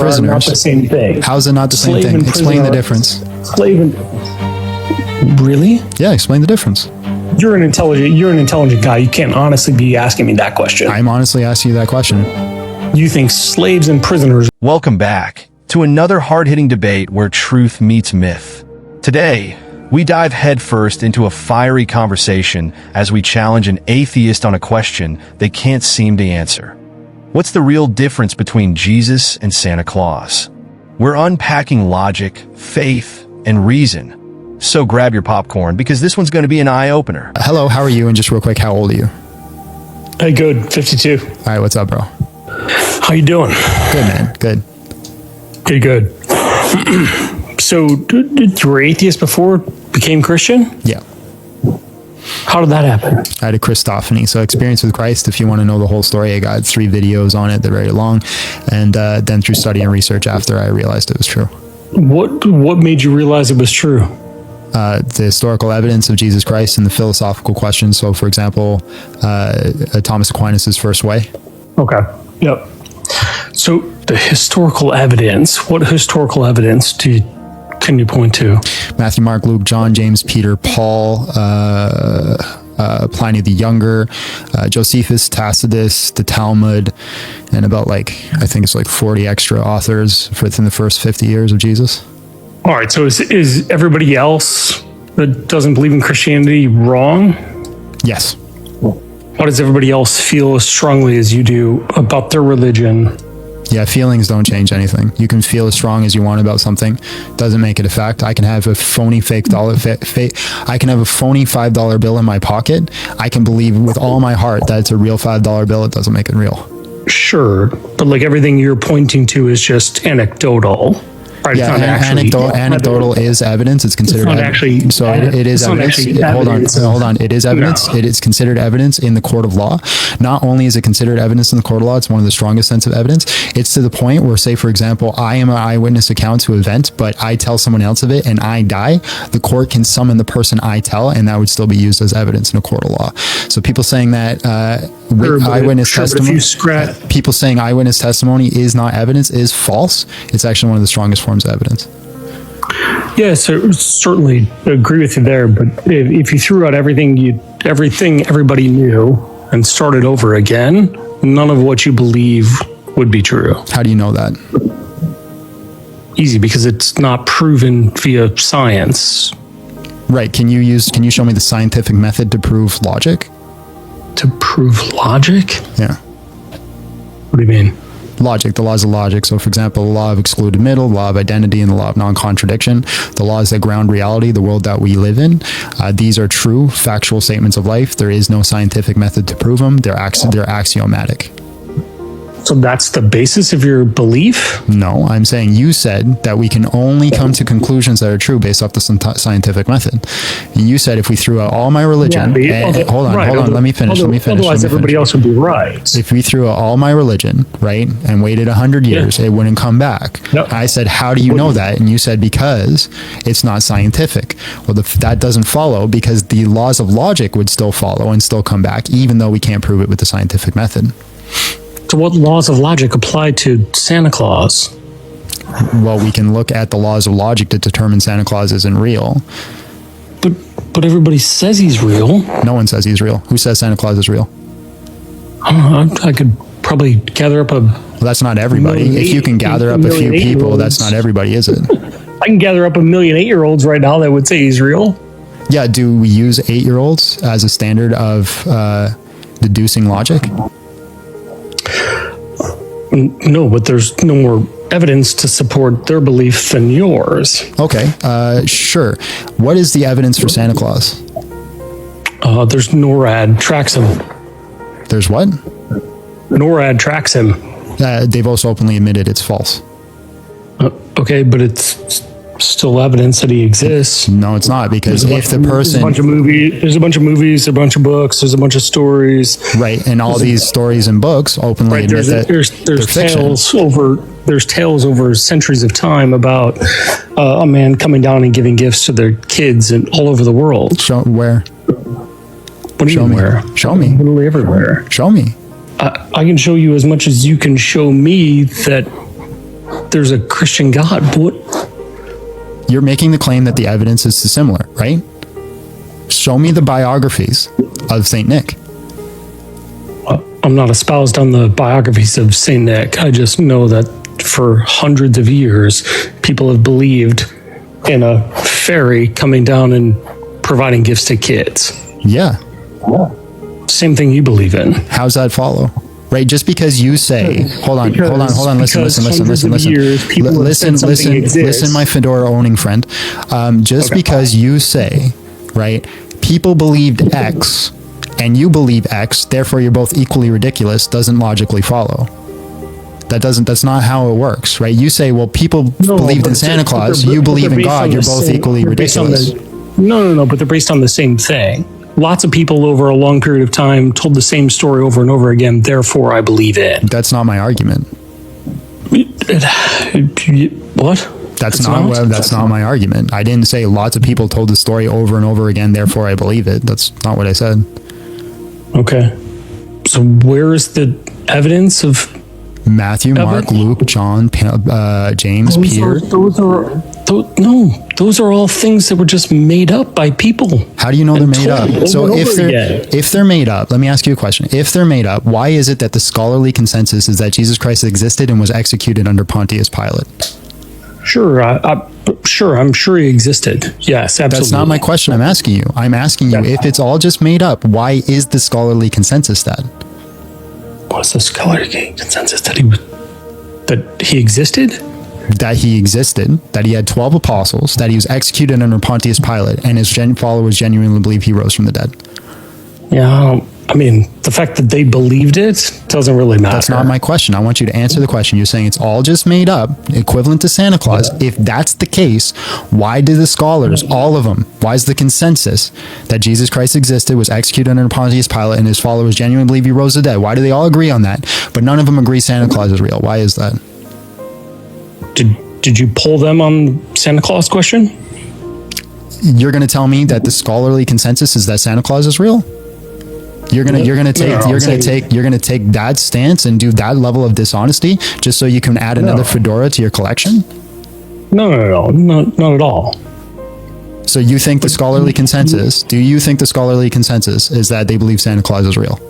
prisoners are not the same thing. How's it not the same Slave thing? and Explain the prisoner- difference. Slave and... Really? Yeah, explain the difference. You're an intelligent guy. You can't honestly be asking me that question. I'm honestly asking you that question. You think slaves and prisoners... Welcome back to another hard-hitting debate where truth meets myth. Today, we dive headfirst into a fiery conversation as we challenge an atheist on a question they can't seem to answer. What's the real difference between Jesus and Santa Claus? We're unpacking logic, faith, and reason. So grab your popcorn because this one's going to be an eye-opener. Hello, how are you? And just real quick, how old are you? Hey, good. 52. All right, what's up, bro? How you doing? Good, man. Good. Good. So, you were atheist before became Christian? Yeah. How did that happen? I had a Christophany. So experience with Christ, if you want to know the whole story, I got 3 videos on it. They're very long. And then through study and research after, I realized it was true. What made you realize it was true? The historical evidence of Jesus Christ and the philosophical questions. So, for example, Thomas Aquinas' first way. Okay. Yep. So the historical evidence, what historical evidence can you point to? Matthew, Mark, Luke, John, James, Peter, Paul, Pliny the Younger, Josephus, Tacitus, the Talmud, and about I think it's 40 extra authors within the first 50 years of Jesus. All right. So is everybody else that doesn't believe in Christianity wrong? Yes. Why does everybody else feel as strongly as you do about their religion? Yeah, feelings don't change anything. You can feel as strong as you want about something. Doesn't make it a fact. I can have a phony fake dollar. I can have a phony $5 bill in my pocket. I can believe with all my heart that it's a real $5 bill. It doesn't make it real. Sure, but everything you're pointing to is just anecdotal. Right, yeah, anecdotal is evidence. It's considered evidence. So it is evidence. Hold on. It is evidence. No. It is considered evidence in the court of law. Not only is it considered evidence in the court of law, it's one of the strongest sense of evidence. It's to the point where, say, for example, I am an eyewitness account to an event, but I tell someone else of it and I die. The court can summon the person I tell, and that would still be used as evidence in a court of law. So people saying that eyewitness testimony, people saying eyewitness testimony is not evidence is false. It's actually one of the strongest forms of evidence. Yeah, so certainly agree with you there. But if you threw out everything everybody knew and started over again, none of what you believe would be true. How do you know that? Easy, because it's not proven via science. Right. Can you show me the scientific method to prove logic? To prove logic? Yeah. What do you mean? Logic, the laws of logic. So, for example, the law of excluded middle, the law of identity, and the law of non-contradiction, the laws that ground reality, the world that we live in. These are true, factual statements of life. There is no scientific method to prove them. They're axiomatic. So that's the basis of your belief? No, I'm saying you said that we can only come to conclusions that are true based off the scientific method. And you said if we threw out all my religion, hold on, let me finish. Otherwise, everybody else would be right. If we threw out all my religion, right, and waited 100 years, it wouldn't come back. Nope. I said, how do you know that? And you said, because it's not scientific. Well, that doesn't follow, because the laws of logic would still follow and still come back, even though we can't prove it with the scientific method. So what laws of logic apply to Santa Claus? Well, we can look at the laws of logic to determine Santa Claus isn't real. But everybody says he's real. No one says he's real. Who says Santa Claus is real? I could probably gather up Well, that's not everybody. If you can gather up a few people, that's not everybody, is it? I can gather up 1 million 8-year-olds right now that would say he's real. Yeah, do we use 8-year-olds as a standard of deducing logic? No, but there's no more evidence to support their belief than yours. Okay, sure. What is the evidence for Santa Claus? There's NORAD tracks him. There's what? NORAD tracks him. They've also openly admitted it's false. Okay, but it's still evidence that he exists. No, it's not, because if the person... There's a bunch of movies, a bunch of books, there's a bunch of stories. Right, and all these stories and books openly admit that there's tales over centuries of time about a man coming down and giving gifts to their kids and all over the world. Show where? What do you mean where? Show me. Literally everywhere. Show me. I can show you as much as you can show me that there's a Christian God. What? You're making the claim that the evidence is similar, right? Show me the biographies of Saint Nick. I'm not espoused on the biographies of Saint Nick. I just know that for hundreds of years, people have believed in a fairy coming down and providing gifts to kids. Yeah. Same thing you believe in. How's that follow? Right, just because you say, hold on, listen, my fedora owning friend. Because you say, right, people believed X and you believe X, therefore you're both equally ridiculous, doesn't logically follow. That's not how it works, right? You say, well, people believed in Santa Claus, you believe in God, you're both equally ridiculous. No, but they're based on the same thing. Lots of people over a long period of time told the same story over and over again, therefore I believe it. That's not my argument. What? That's not my argument. I didn't say lots of people told the story over and over again, therefore I believe it. That's not what I said. Okay. So where is the evidence of Matthew, Mark, Luke, John, James, Peter? Those are all things that were just made up by people. How do you know they're made up? So if they're made up, let me ask you a question. If they're made up, why is it that the scholarly consensus is that Jesus Christ existed and was executed under Pontius Pilate? Sure, I'm sure he existed. Yes, absolutely. That's not my question I'm asking you. I'm asking you, if it's all just made up, why is the scholarly consensus that? What's the scholarly consensus that he existed? That he existed, that he had 12 apostles, that he was executed under Pontius Pilate, and his followers genuinely believe he rose from the dead. Yeah, I mean, the fact that they believed it doesn't really matter. That's not my question. I want you to answer the question. You're saying it's all just made up, equivalent to Santa Claus. Yeah. If that's the case, why do the scholars, all of them, why is the consensus that Jesus Christ existed, was executed under Pontius Pilate, and his followers genuinely believe he rose from the dead? Why do they all agree on that, but none of them agree Santa Claus is real? Why is that? Did you pull them on Santa Claus question? You're going to tell me that the scholarly consensus is that Santa Claus is real? You're gonna take that stance and do that level of dishonesty just so you can add another fedora to your collection? No, not at all. So you think the scholarly consensus? Do you think the scholarly consensus is that they believe Santa Claus is real?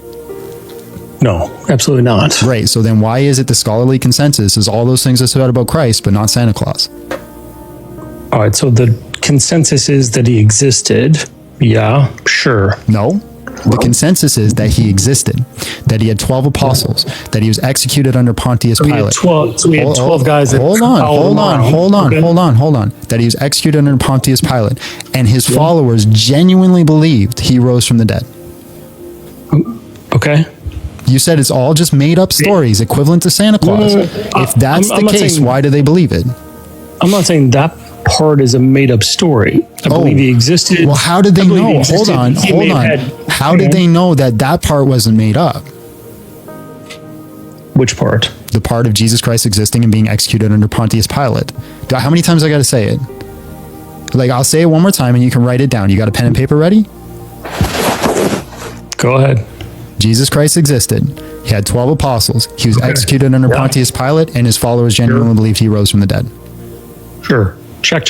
No, absolutely not. Great. So then why is it the scholarly consensus is all those things that's said about Christ, but not Santa Claus? All right. So the consensus is that he existed. Yeah, sure. No. The consensus is that he existed, that he had 12 apostles, that he was executed under Pontius Pilate. We had 12 guys. Hold on. That he was executed under Pontius Pilate, and his followers genuinely believed he rose from the dead. Okay. You said it's all just made up stories equivalent to Santa Claus. If that's the case, why do they believe it? I'm not saying that part is a made up story. I believe he existed. Well, how did they know? Hold on. How did they know that part wasn't made up? Which part? The part of Jesus Christ existing and being executed under Pontius Pilate. How many times I got to say it? Like, I'll say it one more time and you can write it down. You got a pen and paper ready? Go ahead. Jesus Christ existed. He had 12 apostles. He was executed under Pontius Pilate, and his followers genuinely believed he rose from the dead. Sure. Check.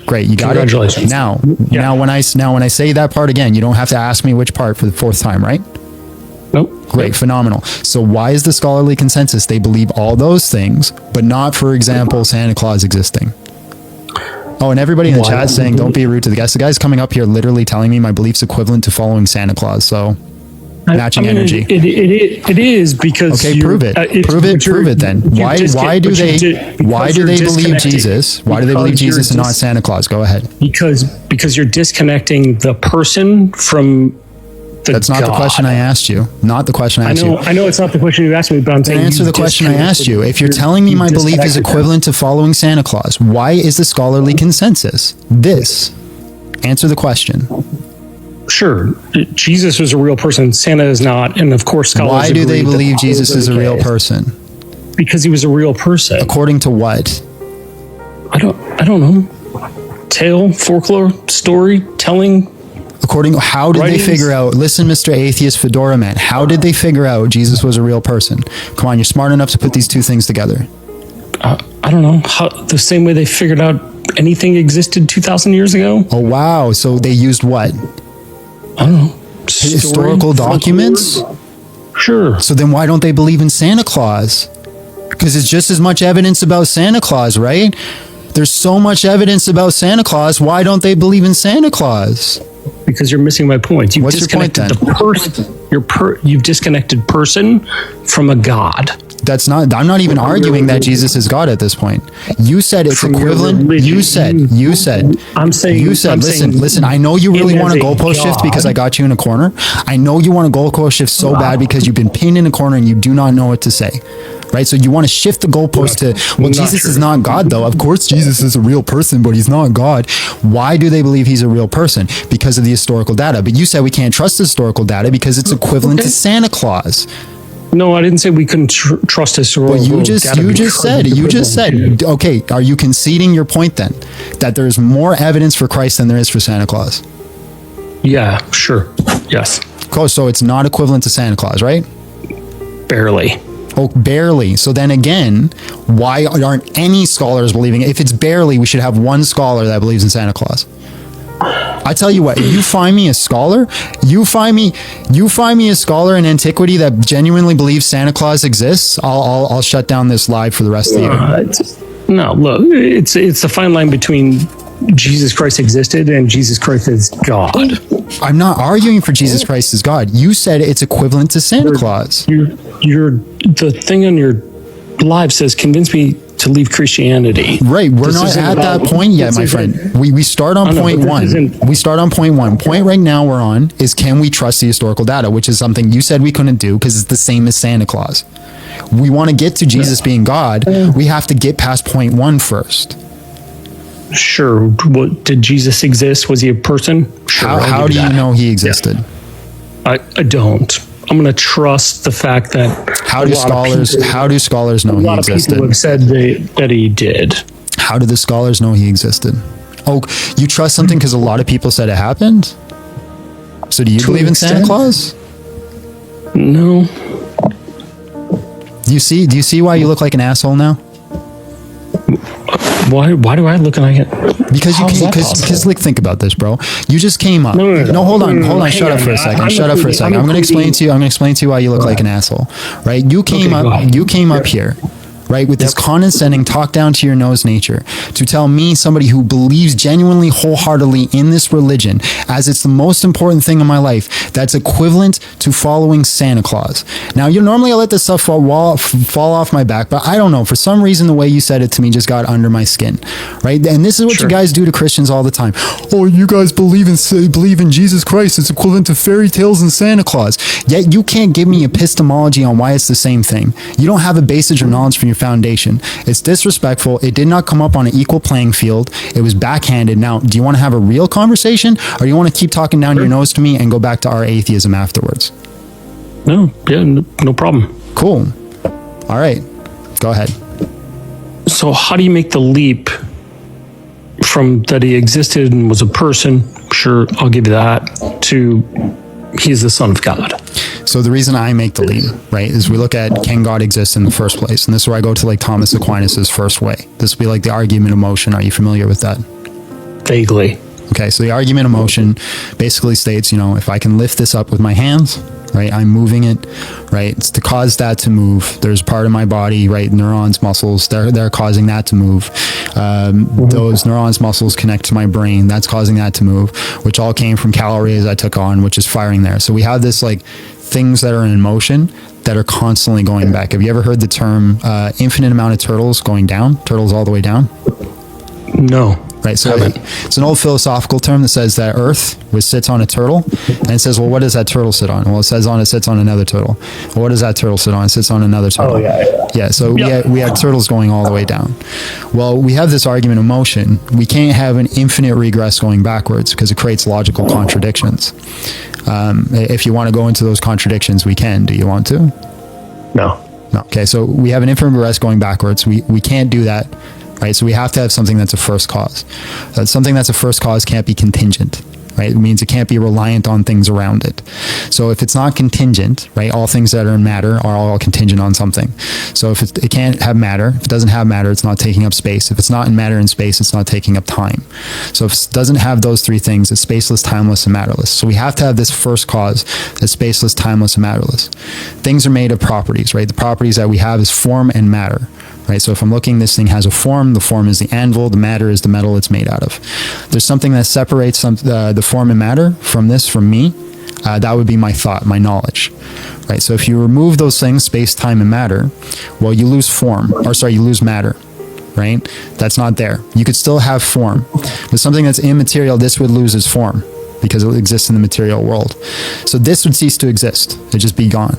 Great, you got Congratulations. it. Now, when I say that part again, you don't have to ask me which part for the fourth time, right? Nope. Great, phenomenal. So why is the scholarly consensus they believe all those things, but not, for example, Santa Claus existing? Oh, and everybody in the chat is saying, don't be rude to the guest. The guy's coming up here literally telling me my belief's equivalent to following Santa Claus, so matching energy. It is because prove it. Prove it then. Why do they believe Jesus? Why do they believe Jesus and not Santa Claus? Go ahead. Because you're disconnecting the person from the That's not God. the question I asked you. Not the question I asked you. I know it's not the question you asked me, but I'm saying answer the question I asked you. If you're telling me my belief is equivalent to following Santa Claus, why is the scholarly consensus this? Answer the question. Sure, Jesus was a real person. Santa is not, and of course, scholars. Why do they believe Jesus is a real person? Because he was a real person. According to what? I don't know. Tale, folklore, story, telling. How did they figure out? Listen, Mr. Atheist Fedora Man. How did they figure out Jesus was a real person? Come on, you're smart enough to put these two things together. I don't know, the same way they figured out anything existed 2,000 years ago. Oh, wow. So they used what? I don't know. Historical documents? Sure. So then why don't they believe in Santa Claus? Because it's just as much evidence about Santa Claus, right? There's so much evidence about Santa Claus. Why don't they believe in Santa Claus? Because you're missing my point. You've What's your point then? You've disconnected person from a God. That's not, I'm not even arguing that Jesus is God at this point. You said it's equivalent. You said, I'm saying, listen, I know you really want a goalpost shift because I got you in a corner. I know you want a goalpost shift so bad because you've been pinned in a corner and you do not know what to say. Right? So you want to shift the goalpost to, well, Jesus is not God though. Of course, Jesus is a real person, but he's not God. Why do they believe he's a real person? Because of the historical data. But you said we can't trust historical data because it's equivalent to Santa Claus. No, I didn't say we couldn't trust historical data. You just said, okay, are you conceding your point then? That there's more evidence for Christ than there is for Santa Claus? Yeah, sure. Yes. Cool, so it's not equivalent to Santa Claus, right? Barely. Oh, barely. So then again, why aren't any scholars believing it? If it's barely, we should have one scholar that believes in Santa Claus. I tell you what, if you find me a scholar, you find me a scholar in antiquity that genuinely believes Santa Claus exists, I'll shut down this live for the rest of the year. No, look, it's a fine line between Jesus Christ existed and Jesus Christ is God. I'm not arguing for Jesus Christ as God. You said it's equivalent to Santa Claus. The thing on your live says, convince me to leave Christianity. Right. We're not at that point yet, my friend. We start on point one. We start on point one. Point right now we're on is, can we trust the historical data, which is something you said we couldn't do because it's the same as Santa Claus. We want to get to Jesus being God. We have to get past point one first. Sure. What, did Jesus exist? Was he a person? Sure. How do you know he existed? I don't. I'm going to trust the fact that how do scholars know he existed? A lot of people have said that he did. How do the scholars know he existed? Oh, you trust something because a lot of people said it happened? So do you believe in Santa Claus? No. Do you see why you look like an asshole now? Why do I look like it? Because like, think about this, bro. You just came up. No, hold on. Shut up for a second. I'm going to explain to you why you look like an asshole. Right? You came up here, right, with this condescending, talk down to your nose nature to tell me, somebody who believes genuinely, wholeheartedly in this religion, as it's the most important thing in my life, that's equivalent to following Santa Claus. Now, normally I let this stuff fall off my back, but I don't know. For some reason, the way you said it to me just got under my skin, right? And this is what you guys do to Christians all the time. Oh, you guys believe in Jesus Christ. It's equivalent to fairy tales and Santa Claus. Yet you can't give me epistemology on why it's the same thing. You don't have a basis of knowledge from your foundation. It's disrespectful. It did not come up on an equal playing field. It was backhanded. Now, do you want to have a real conversation, or do you want to keep talking down your nose to me and go back to our atheism afterwards? No, no problem. Cool. All right, go ahead. So how do you make the leap from that he existed and was a person, sure, I'll give you that, to he's the Son of God? So the reason I make the leap, right, is we look at, can God exist in the first place? And this is where I go to like Thomas Aquinas's first way. This would be like the argument of motion. Are you familiar with that? Vaguely. Okay, so the argument of motion basically states, if I can lift this up with my hands, right, I'm moving it, right, it's to cause that to move. There's part of my body, right, neurons, muscles, they're causing that to move. Those neurons, muscles connect to my brain, that's causing that to move, which all came from calories I took on, which is firing there. So we have this like things that are in motion that are constantly going back. Have you ever heard the term infinite amount of turtles going down? Turtles all the way down? No. Right, so it's an old philosophical term that says that Earth sits on a turtle, and it says, well, what does that turtle sit on? Well, it sits on another turtle. Well, what does that turtle sit on? It sits on another turtle. Oh, yeah. So we have turtles going all the way down. Well, we have this argument of motion. We can't have an infinite regress going backwards because it creates logical contradictions. If you want to go into those contradictions, we can. Do you want to? No. Okay, so we have an infinite regress going backwards. We can't do that. Right, so we have to have something that's a first cause. Something that's a first cause can't be contingent. right? It means it can't be reliant on things around it. So if it's not contingent, right, all things that are in matter are all contingent on something. So if it can't have matter, if it doesn't have matter, it's not taking up space. If it's not in matter and space, it's not taking up time. So if it doesn't have those three things, it's spaceless, timeless, and matterless. So we have to have this first cause that's spaceless, timeless, and matterless. Things are made of properties, right? The properties that we have is form and matter. Right, so if I'm looking, this thing has a form. The form is the anvil. The matter is the metal it's made out of. There's something that separates the form and matter from me. That would be my thought, my knowledge. Right. So if you remove those things, space, time, and matter, well, you lose you lose matter. Right. That's not there. You could still have form, but something that's immaterial, this would lose its form, because it exists in the material world. So this would cease to exist. It'd just be gone.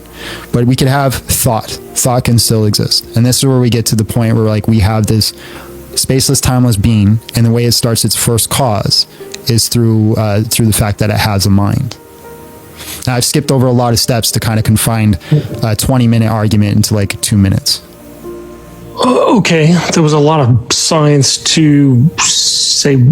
But we could have thought. Thought can still exist. And this is where we get to the point where we have this spaceless, timeless being, and the way it starts its first cause is through the fact that it has a mind. Now, I've skipped over a lot of steps to kind of confine a 20-minute argument into 2 minutes. Okay, there was a lot of science to say,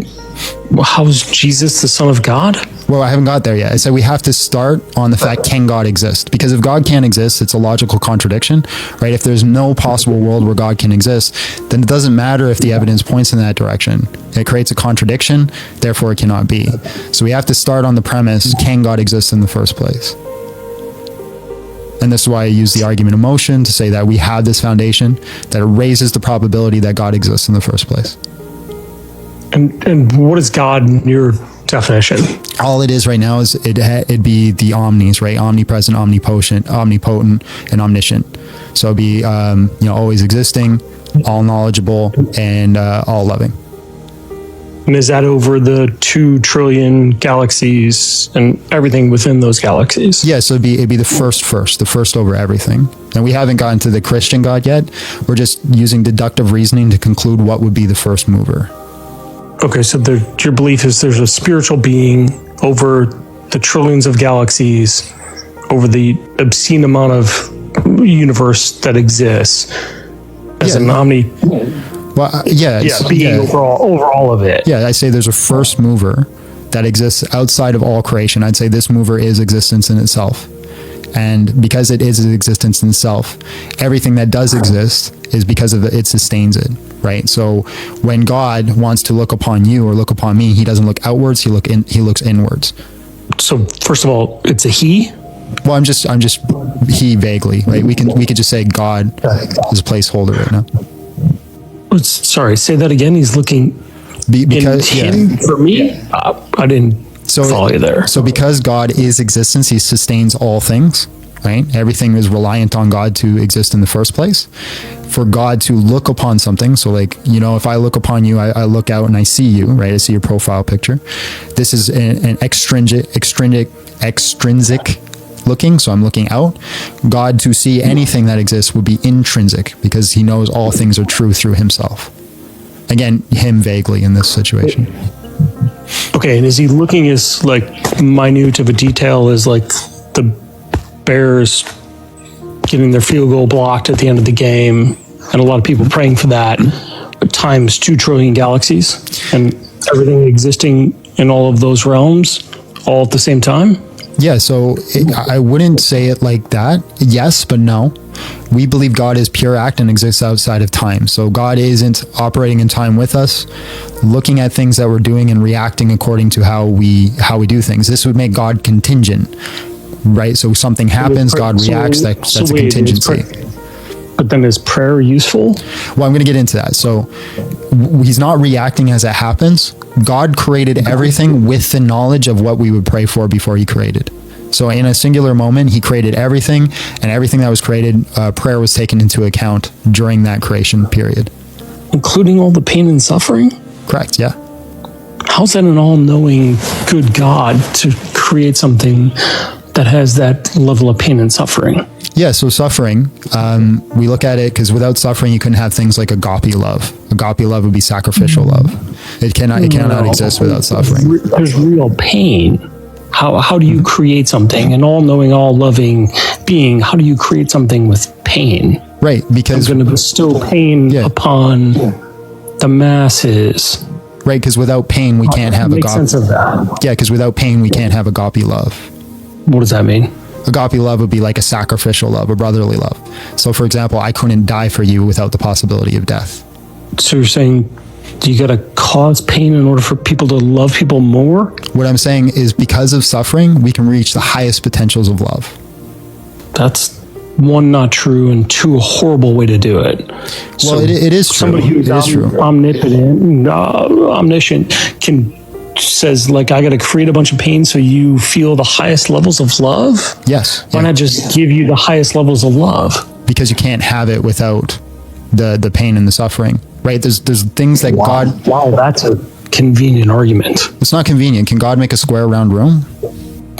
how is Jesus the Son of God? Well, I haven't got there yet. I said we have to start on the fact, can God exist? Because if God can't exist, it's a logical contradiction, right? If there's no possible world where God can exist, then it doesn't matter if the evidence points in that direction. It creates a contradiction, therefore it cannot be. So we have to start on the premise, can God exist in the first place? And this is why I use the argument of motion to say that we have this foundation that raises the probability that God exists in the first place. And what is God in your definition? All it is right now is it'd be the omnis, right? Omnipresent, omnipotent, and omniscient. So it'd be always existing, all knowledgeable, and all loving. And is that over the 2 trillion galaxies and everything within those galaxies? Yeah, so it'd be the first over everything. And we haven't gotten to the Christian God yet. We're just using deductive reasoning to conclude what would be the first mover. Okay, so your belief is there's a spiritual being over the trillions of galaxies, over the obscene amount of universe that exists, as an omni. Well, being over all of it. Yeah, I say there's a first mover that exists outside of all creation. I'd say this mover is existence in itself. And because it is existence in itself, everything that does exist is because of it sustains it, right? So when God wants to look upon you or look upon me, he doesn't look outwards, he looks inwards. So first of all, it's a he? Well, I'm just he vaguely, right? We could just say God is a placeholder right now. Sorry, say that again. He's looking because him for me. I didn't follow you there. So because God is existence, he sustains all things, right? Everything is reliant on God to exist in the first place. For God to look upon something, so if I look upon you, I look out and I see you, right? I see your profile picture. This is an extrinsic looking, so I'm looking out. God to see anything that exists would be intrinsic because he knows all things are true through himself. Again, him vaguely in this situation. Okay, and is he looking as minute of a detail as the Bears getting their field goal blocked at the end of the game, and a lot of people praying for that, times 2 trillion galaxies and everything existing in all of those realms all at the same time? Yeah, so I wouldn't say it like that. Yes, but no. We believe God is pure act and exists outside of time. So God isn't operating in time with us, looking at things that we're doing and reacting according to how we do things. This would make God contingent, right? So something happens, God reacts. That's a contingency. But then is prayer useful? Well, I'm going to get into that. So he's not reacting as it happens. God created everything with the knowledge of what we would pray for before he created. So in a singular moment, he created everything, and everything that was created, prayer was taken into account during that creation period. Including all the pain and suffering? Correct, yeah. How's that an all-knowing good God to create something that has that level of pain and suffering? Yeah, so suffering, we look at it because without suffering, you couldn't have things like agape love. Agape love would be sacrificial love. It cannot exist without suffering. There's real pain. How do you create something? An all-knowing, all-loving being, how do you create something with pain? Right, because I'm going to bestow pain upon the masses. Right, because without pain, we can't have agape. Make sense of that. Yeah, because without pain, we can't have agape love. What does that mean? Agape love would be like a sacrificial love, a brotherly love. So, for example, I couldn't die for you without the possibility of death. So you're saying you got to cause pain in order for people to love people more? What I'm saying is because of suffering, we can reach the highest potentials of love. That's one, not true, and two, a horrible way to do it. Well, it is true. Somebody who's omnipotent, omniscient says, like, I got to create a bunch of pain so you feel the highest levels of love? Yes. Why not just give you the highest levels of love? Because you can't have it without the pain and the suffering, right? There's things that God... Wow, that's a convenient argument. It's not convenient. Can God make a square round room?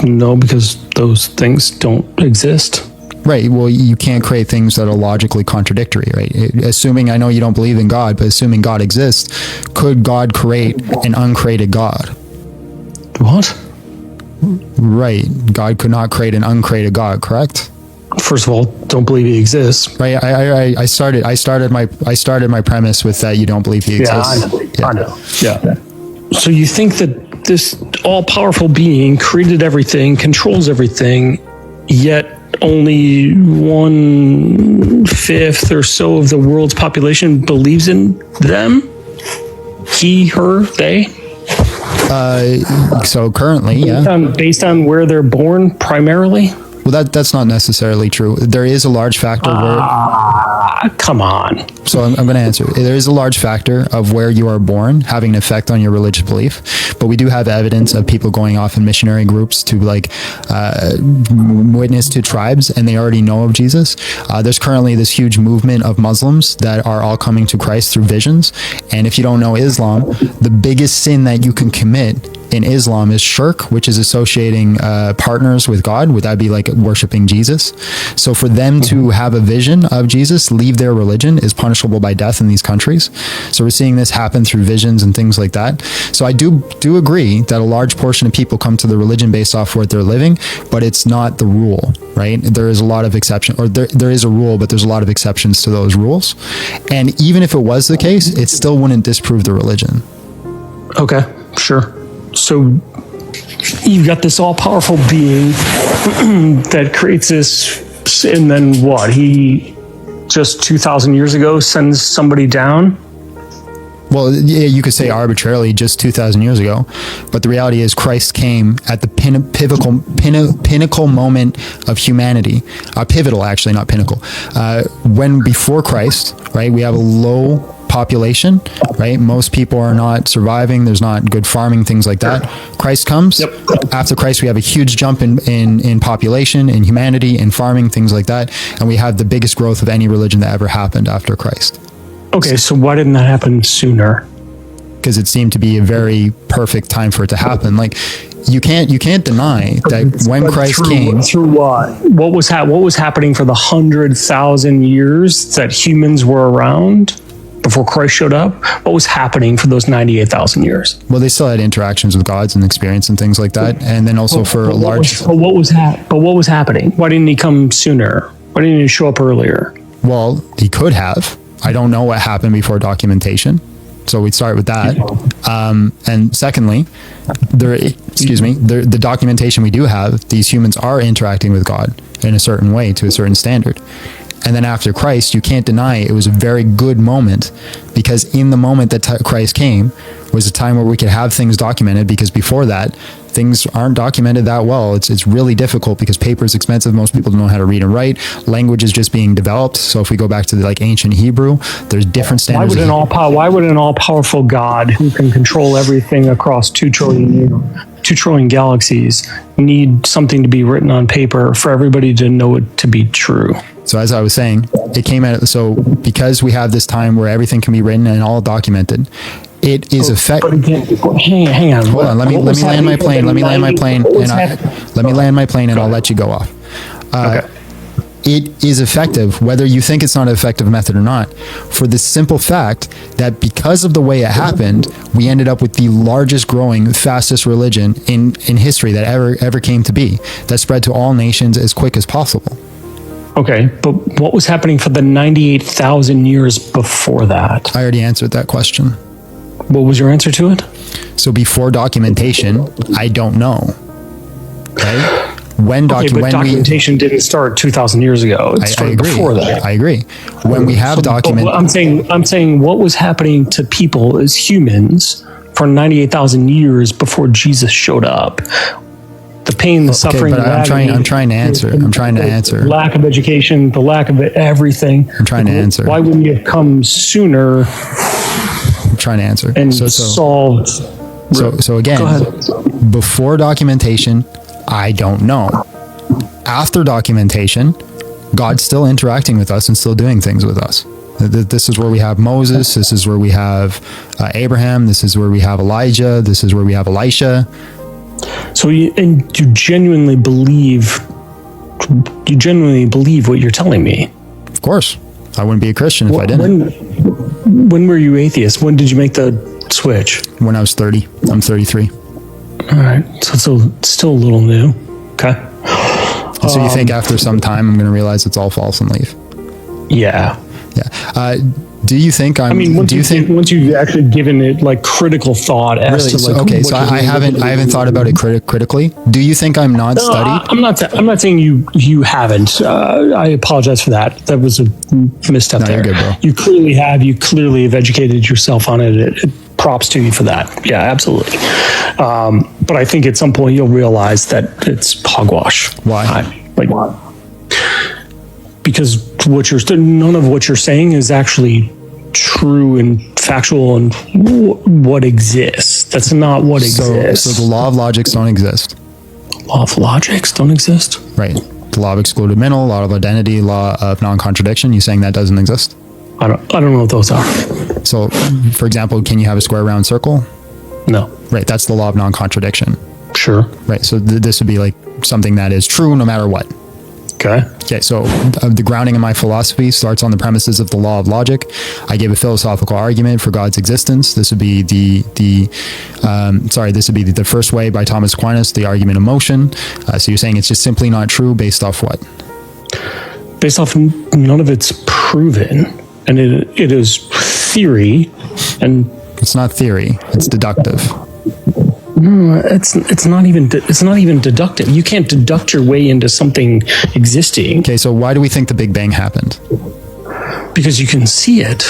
No, because those things don't exist. Right. Well, you can't create things that are logically contradictory, right? Assuming, I know you don't believe in God, but assuming God exists, could God create an uncreated God? What? Right. God could not create an uncreated God, correct? First of all, don't believe he exists. Right. I started my premise with that you don't believe he exists. Yeah, I know. Yeah. So you think that this all-powerful being created everything, controls everything, yet only 1/5 or so of the world's population believes in them? He, her, they? So currently, yeah. Based on where they're born, primarily? Well, that's not necessarily true. There is a large factor Come on. So I'm going to answer. There is a large factor of where you are born having an effect on your religious belief, but we do have evidence of people going off in missionary groups to witness to tribes, and they already know of Jesus. There's currently this huge movement of Muslims that are all coming to Christ through visions, and if you don't know Islam, the biggest sin that you can commit in Islam is shirk, which is associating partners with God. Would that be like worshiping Jesus? So for them to have a vision of Jesus, leave their religion, is punishable by death in these countries. So we're seeing this happen through visions and things like that. So I do agree that a large portion of people come to the religion based off what they're living, but it's not the rule, right? There is a lot of exception, or there is a rule, but there's a lot of exceptions to those rules. And even if it was the case, it still wouldn't disprove the religion. Okay, sure. So you've got this all-powerful being that creates this, and then what? He just 2,000 years ago sends somebody down? Well, yeah, you could say arbitrarily just 2,000 years ago, but the reality is Christ came at the pinnacle moment of humanity. Pivotal, actually, not pinnacle. When before Christ, right, we have a low population, right? Most people are not surviving. There's not good farming, things like that. Christ comes. Yep. After Christ, we have a huge jump in population, in humanity, in farming, things like that. And we have the biggest growth of any religion that ever happened after Christ. Okay, so why didn't that happen sooner? Because it seemed to be a very perfect time for it to happen. Like, you can't deny that when Christ came. Through what? What was happening for the 100,000 years that humans were around before Christ showed up? What was happening for those 98,000 years? Well, they still had interactions with gods and experience and things like that, and then also for a large. But what was happening? Why didn't he come sooner? Why didn't he show up earlier? Well, he could have. I don't know what happened before documentation, so we'd start with that. And secondly, the documentation we do have, these humans are interacting with God in a certain way, to a certain standard. And then after Christ, you can't deny it was a very good moment, because in the moment that Christ came was a time where we could have things documented, because before that, things aren't documented that well. It's really difficult because paper is expensive. Most people don't know how to read and write. Language is just being developed. So if we go back to the ancient Hebrew, there's different standards. Why would an all-powerful God who can control everything across 2 trillion galaxies need something to be written on paper for everybody to know it to be true? So as I was saying, it came out. So because we have this time where everything can be written and all documented, it is effective. Hang on. Hold on. Let me land my plane. Let me land my plane, and I'll let you go off. Okay. It is effective, whether you think it's not an effective method or not, for the simple fact that because of the way it happened, we ended up with the largest growing, fastest religion in history that ever came to be, that spread to all nations as quick as possible. Okay, but what was happening for the 98,000 years before that? I already answered that question. What was your answer to it? So before documentation, I don't know. Okay? When documentation didn't start 2,000 years ago. It started before that. I agree. When we have I'm saying what was happening to people as humans for 98,000 years before Jesus showed up. The pain, the suffering, but I'm trying to answer. Lack of education, the lack of everything. I'm trying to answer. Why wouldn't you have come sooner? I'm trying to answer. And solved. So again, before documentation, I don't know. After documentation, God's still interacting with us and still doing things with us. This is where we have Moses. This is where we have Abraham. This is where we have Elijah. This is where we have Elisha. So you genuinely believe what you're telling me? Of course. I wouldn't be a Christian if I didn't. When were you atheist? When did you make the switch? When I was 30. I'm 33. All right. So it's still a little new. Okay. So you think after some time I'm going to realize it's all false and leave? Yeah. Yeah. Do you think once you've actually given it like critical thought as to like okay, so I haven't thought about it critically. Do you think I'm not studied? I'm not saying you haven't. I apologize for that. That was a misstep there. You're good, bro. You clearly have educated yourself on it. Props to you for that. Yeah, absolutely. But I think at some point you'll realize that it's hogwash. Why? Because none of what you're saying is actually true and factual and what exists. That's not what exists. So the law of logics don't exist. Law of logics don't exist? Right. The law of excluded middle, law of identity, law of non-contradiction. You saying that doesn't exist? I don't know what those are. So, for example, can you have a square round circle? No. Right. That's the law of non-contradiction. Sure. Right. So this would be like something that is true no matter what. Okay, so the grounding of my philosophy starts on the premises of the law of logic. I give a philosophical argument for God's existence. This would be the first way by Thomas Aquinas, the argument of motion. So you're saying it's just simply not true based off what? Based off none of it's proven, and it is theory, and it's not theory. It's deductive. No, it's not even deductive. You can't deduct your way into something existing. Okay, so why do we think the Big Bang happened? Because you can see it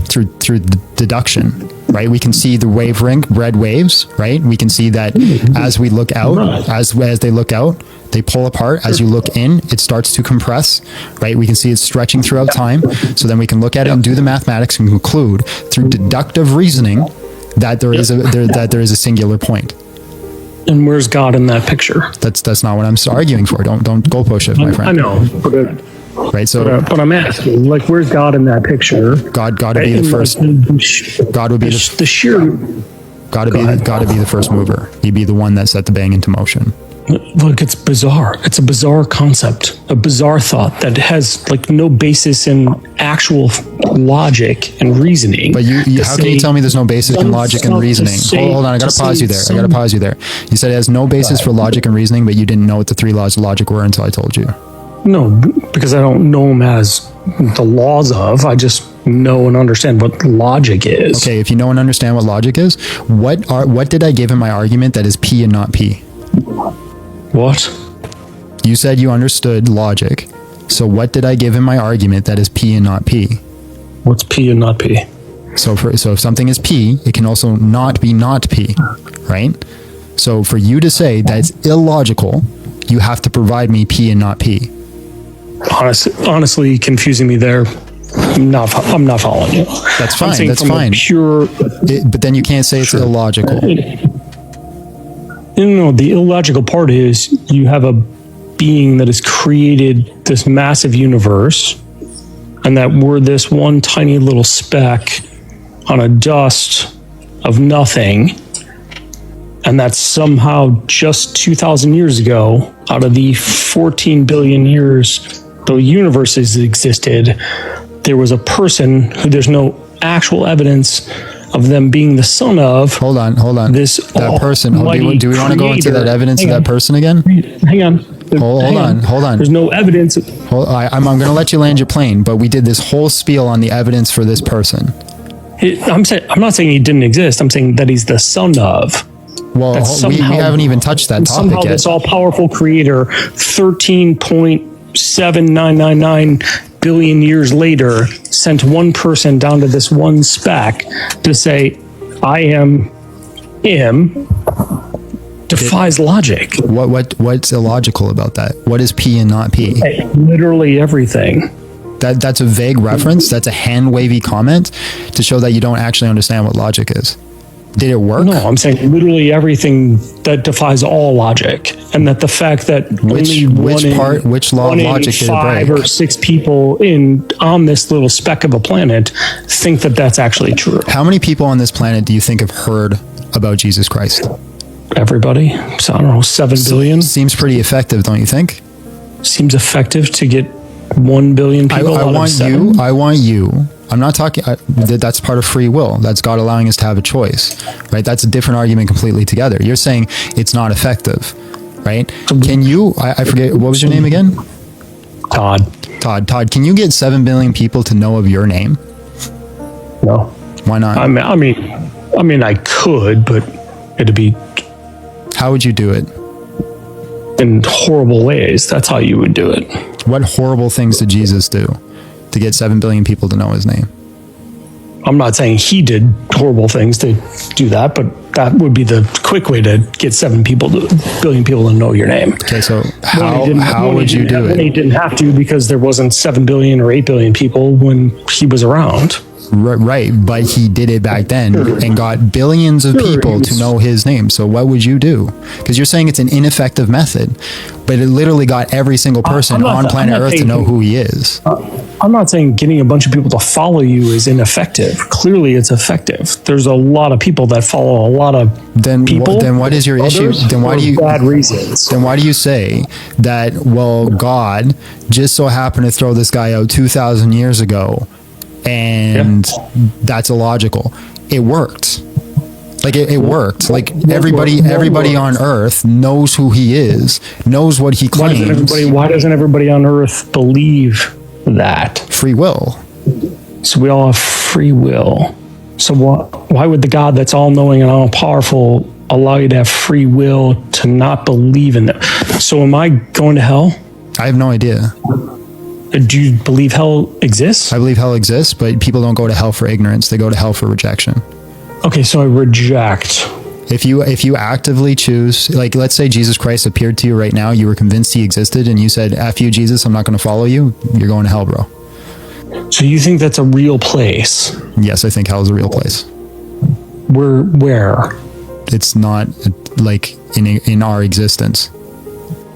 through deduction, right? We can see the red waves, right? We can see that as we look out, as they look out, they pull apart. As you look in, it starts to compress, right? We can see it stretching throughout time. So then we can look at it and do the mathematics and conclude through deductive reasoning that there is a singular point. And where's God in that picture? That's not what I'm arguing for. Don't go push it, my friend. I know, right. So, but I'm asking, like, where's God in that picture? God would be the first. God would be the sheer. God would be the first mover. He'd be the one that set the bang into motion. Look, it's bizarre. It's a bizarre concept, a bizarre thought that has like no basis in actual logic and reasoning. But how can you tell me there's no basis in logic and reasoning? Hold on, I gotta pause you there. You said it has no basis for logic and reasoning, but you didn't know what the three laws of logic were until I told you. No, because I don't know them as the laws of. I just know and understand what logic is. Okay, if you know and understand what logic is, what did I give in my argument that is P and not P? What? You said you understood logic. So what did I give in my argument that is P and not P? What's P and not P? So if something is P, it can also not be not P, right? So for you to say that it's illogical, you have to provide me P and not P. Honestly, confusing me there. I'm not following you. That's fine. That's fine. But then you can't say it's illogical. No, the illogical part is you have a being that has created this massive universe, and that we're this one tiny little speck on a dust of nothing, and that somehow just 2,000 years ago, out of the 14 billion years the universe has existed, there was a person who there's no actual evidence of them being the son of. Hold on. That person. Do we want to go into that evidence of that person again? Hang on. Hold on. There's no evidence. I'm going to let you land your plane, but we did this whole spiel on the evidence for this person. I'm not saying he didn't exist. I'm saying that he's the son of. Well, we haven't even touched that topic somehow yet. This all-powerful creator, 13.7999 billion years later, sent one person down to this one speck to say, I am him, defies logic. What's illogical about that? What is P and not P? Literally everything. That's a vague reference. That's a hand-wavy comment to show that you don't actually understand what logic is. Did it work? No, I'm saying literally everything that defies all logic, and that the fact that which law of logic did it break? 5 or 6 people on this little speck of a planet think that that's actually true. How many people on this planet do you think have heard about Jesus Christ? Everybody. So I don't know, 7 billion. Seems pretty effective, don't you think? Seems effective to get 1 billion people I want you. I'm not talking, that's part of free will. That's God allowing us to have a choice, right? That's a different argument completely together. You're saying it's not effective, right? Can you, I forget, what was your name again? Todd, can you get 7 billion people to know of your name? No. Why not? I mean, I could, but it'd be... How would you do it? In horrible ways. That's how you would do it. What horrible things did Jesus do to get 7 billion people to know his name? I'm not saying he did horrible things to do that, but that would be the quick way to get 7 billion people to know your name. Okay, so how would you do it? He didn't have to, because there wasn't 7 billion or 8 billion people when he was around. Right, but he did it back then and got billions of people to know his name. So what would you do? Because you're saying it's an ineffective method, but it literally got every single person on planet Earth to know who he is. I'm not saying getting a bunch of people to follow you is ineffective. Clearly, it's effective. There's a lot of people that follow a lot of people. Then what is your issue? Then why do you bad reasons? Then why do you say that? Well, God just so happened to throw this guy out 2,000 years ago. And that's illogical. It worked. Like it worked. Like everybody on Earth knows who he is, knows what he claims. Why doesn't everybody on Earth believe that? Free will. So we all have free will. So why would the God that's all-knowing and all-powerful allow you to have free will to not believe in that? So am I going to hell? I have no idea. Do you believe hell exists? I believe hell exists, but people don't go to hell for ignorance. They go to hell for rejection. Okay, so I reject. If you actively choose, like let's say Jesus Christ appeared to you right now, you were convinced he existed, and you said, F you, Jesus, I'm not going to follow you, you're going to hell, bro. So you think that's a real place? Yes, I think hell is a real place. Where? It's not like in our existence.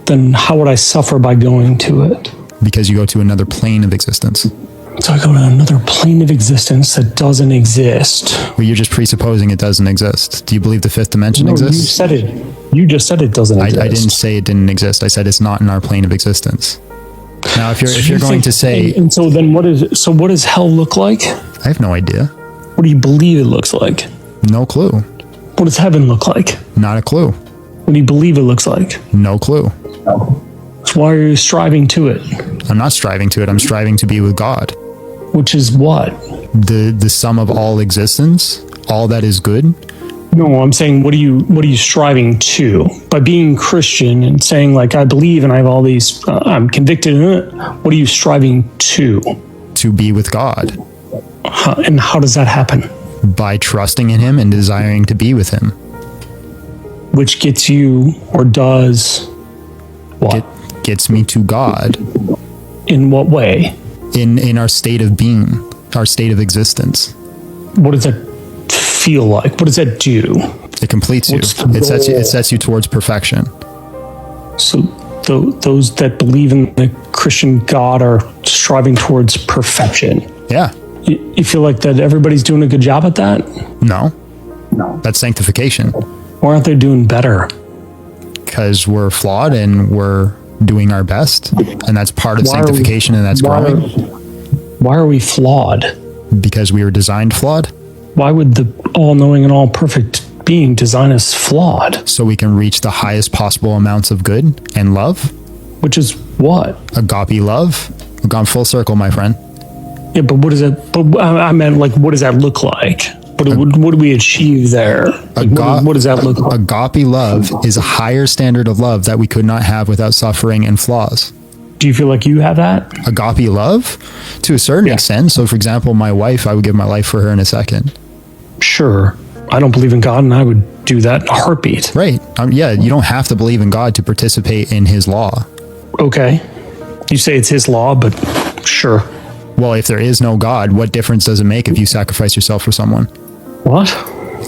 Then how would I suffer by going to it? Because you go to another plane of existence. So I go to another plane of existence that doesn't exist. Well, you're just presupposing it doesn't exist. Do you believe the 5th dimension exists? You said it. You just said it doesn't exist. I didn't say it didn't exist. I said it's not in our plane of existence. Now, if you're going to say, and so then what does hell look like? I have no idea. What do you believe it looks like? No clue. What does heaven look like? Not a clue. What do you believe it looks like? No clue. So why are you striving to it? I'm not striving to it. I'm striving to be with God. Which is what? The sum of all existence, all that is good. No, I'm saying what are you striving to? By being Christian and saying like I believe and I have all these I'm convicted in it, what are you striving to? To be with God. And how does that happen? By trusting in him and desiring to be with him. Which gets you, or does what? Gets me to God. In what way? In our state of being, our state of existence. What does that feel like? What does that do? It completes you. It sets you towards perfection. So those that believe in the Christian God are striving towards perfection. Yeah. You feel like that everybody's doing a good job at that? No. That's sanctification. Why aren't they doing better? Because we're flawed and we're doing our best, and that's part of sanctification, and that's growing. Why are we flawed? Because we were designed flawed. Why would the all-knowing and all-perfect being design us flawed? So we can reach the highest possible amounts of good and love. Which is what? Agape love. We've gone full circle, my friend. Yeah, but what is it? But I meant, like, what does that look like? What do we achieve there? Like, what does that look like? Agape love is a higher standard of love that we could not have without suffering and flaws. Do you feel like you have that? Agape love? To a certain extent. So, for example, my wife, I would give my life for her in a second. Sure. I don't believe in God, and I would do that in a heartbeat. Right. Yeah, you don't have to believe in God to participate in his law. Okay. You say it's his law, but sure. Well, if there is no God, what difference does it make if you sacrifice yourself for someone? What?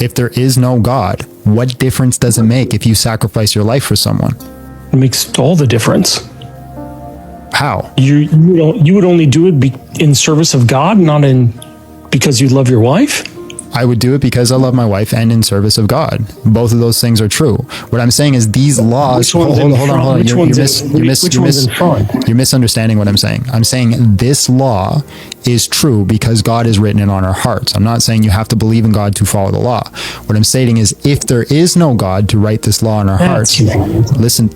If there is no God, what difference does it make if you sacrifice your life for someone? It makes all the difference. How? You would only do it in service of God, not in because you love your wife? I would do it because I love my wife and in service of God. Both of those things are true. What I'm saying is these laws... Hold on. You're misunderstanding what I'm saying. I'm saying this law is true because God has written it on our hearts. I'm not saying you have to believe in God to follow the law. What I'm stating is if there is no God to write this law on our hearts... Listen.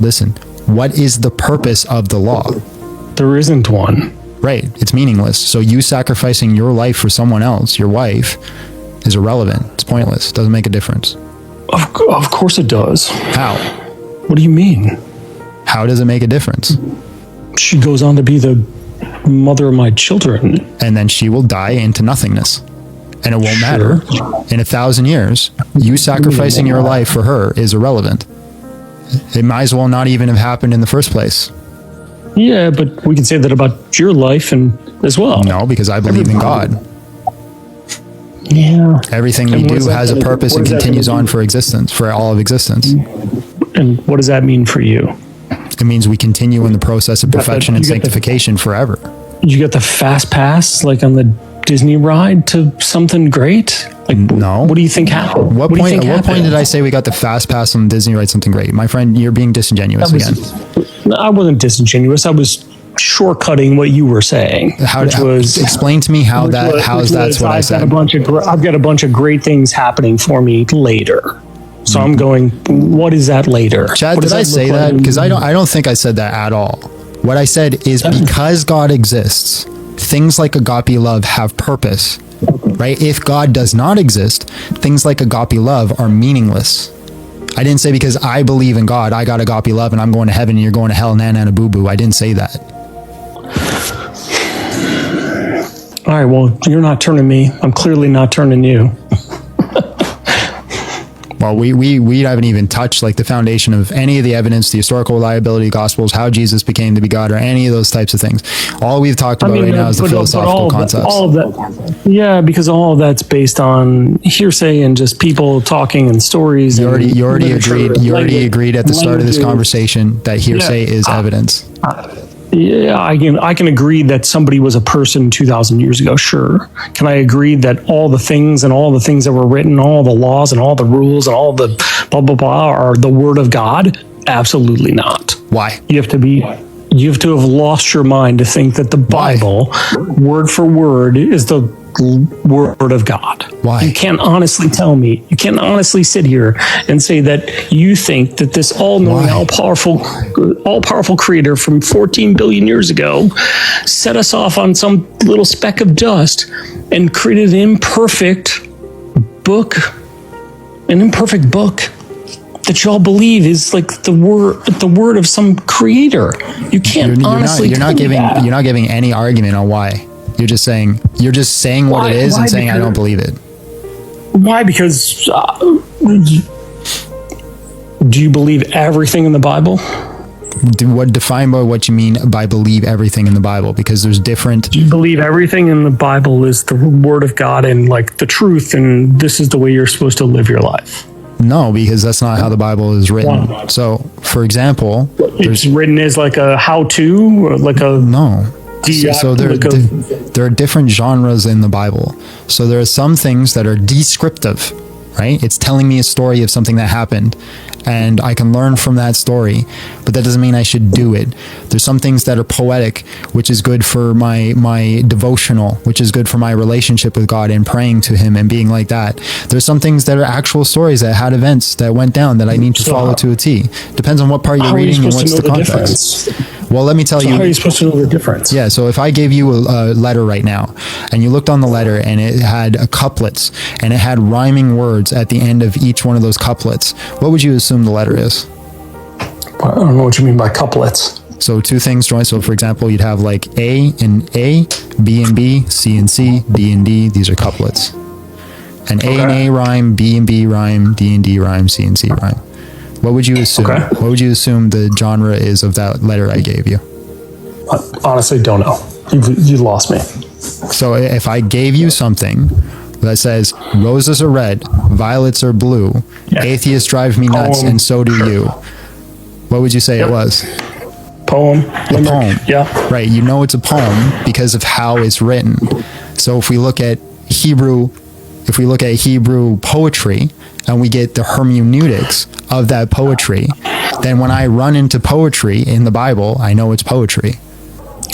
What is the purpose of the law? There isn't one. Right. It's meaningless. So you sacrificing your life for someone else, your wife... is irrelevant. It's pointless. It doesn't make a difference. Of course it does. How? What do you mean? How does it make a difference? She goes on to be the mother of my children. And then she will die into nothingness. And it won't matter. In 1,000 years, you sacrificing your life for her is irrelevant. It might as well not even have happened in the first place. Yeah, but we can say that about your life and as well. No, because I believe in God. Yeah. Everything we do has a purpose and continues on for existence, for all of existence. And what does that mean for you? It means we continue in the process of perfection and sanctification forever. You got the fast pass, like on the Disney ride to something great? Like, no. What do you think happened? What point did I say we got the fast pass on Disney ride something great? My friend, you're being disingenuous again. I wasn't disingenuous. I was shortcutting what you were saying. Explain to me how that's what I said. I've got a bunch of great things happening for me later. So I'm going, what is that later? Chad, did I say that? Because I don't think I said that at all. What I said is because God exists, things like agape love have purpose, right? If God does not exist, things like agape love are meaningless. I didn't say because I believe in God, I got agape love and I'm going to heaven and you're going to hell, nana boo boo. I didn't say that. All right, well, you're not turning me. I'm clearly not turning you. Well, we haven't even touched like the foundation of any of the evidence, the historical reliability of Gospels, how Jesus became to be God, or any of those types of things. All we've talked about right now is the philosophical concepts. All of that, yeah, because all of that's based on hearsay and just people talking and stories. You already agreed at the start of this conversation that hearsay is evidence. Yeah, I can agree that somebody was a person 2,000 years ago. Sure. Can I agree that all the things that were written, all the laws and all the rules and all the blah, blah, blah are the word of God? Absolutely not. Why? You have to have lost your mind to think that the Bible, word for word, is the word of God. Why? You can't honestly tell me, you can't honestly sit here and say that you think that this all-knowing, all-powerful creator from 14 billion years ago set us off on some little speck of dust and created an imperfect book that y'all believe is like the word of some creator. You can't honestly. You're not giving any argument on why. You're just saying what it is and saying I don't believe it. Why? Because do you believe everything in the Bible? Define by what you mean by believe everything in the Bible, because there's different. Do you believe everything in the Bible is the word of God and like the truth, and this is the way you're supposed to live your life? No, because that's not how the Bible is written. Wow. So, for example, it's written as like a how-to, or like a no. So there are different genres in the Bible. So there are some things that are descriptive, right? It's telling me a story of something that happened. and I can learn from that story, but that doesn't mean I should do it. There's some things that are poetic, which is good for my devotional, which is good for my relationship with God and praying to him and being like that. There's some things that are actual stories that had events that went down that I need to follow to a T. Depends on what part you're reading and what's the context. Well, let me tell you. How are you supposed to know the difference? Yeah, so if I gave you a letter right now, and you looked on the letter, and it had couplets, and it had rhyming words at the end of each one of those couplets, what would you assume the letter is? I don't know what you mean by couplets. So two things join. So for example, you'd have like A and A, B and B, C and C, D and D. These are couplets. And A and A rhyme, B and B rhyme, D and D rhyme, C and C rhyme. What would you assume? What would you assume the genre is of that letter I gave you? I honestly don't know. You lost me. So if I gave you something that says roses are red, violets are blue, atheists drive me nuts, and so do you, what would you say it was? Poem. A poem. Yeah. Right. You know it's a poem because of how it's written. So if we look at Hebrew poetry and we get the hermeneutics of that poetry, then when I run into poetry in the Bible, I know it's poetry.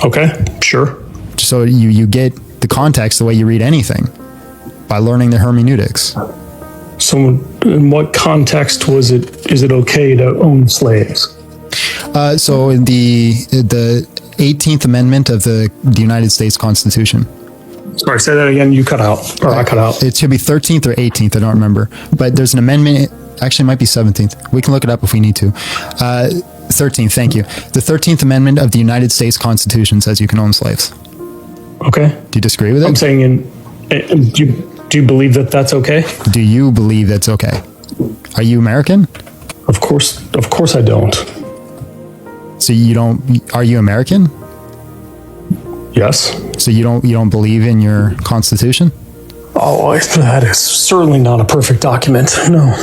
Okay, sure. So you get the context the way you read anything by learning the hermeneutics. So in what context is it okay to own slaves? So in the 18th Amendment of the United States Constitution. Sorry, say that again. You cut out, or I cut out. It should be 13th or 18th. I don't remember. But there's an amendment. Actually, it might be 17th. We can look it up if we need to. 13th, thank you. The 13th Amendment of the United States Constitution says you can own slaves. Okay. Do you disagree with it? I'm saying, do you believe that that's okay? Do you believe that's okay? Are you American? Of course I don't. So you don't, are you American? Yes. So you don't believe in your Constitution? Oh, that is certainly not a perfect document. No.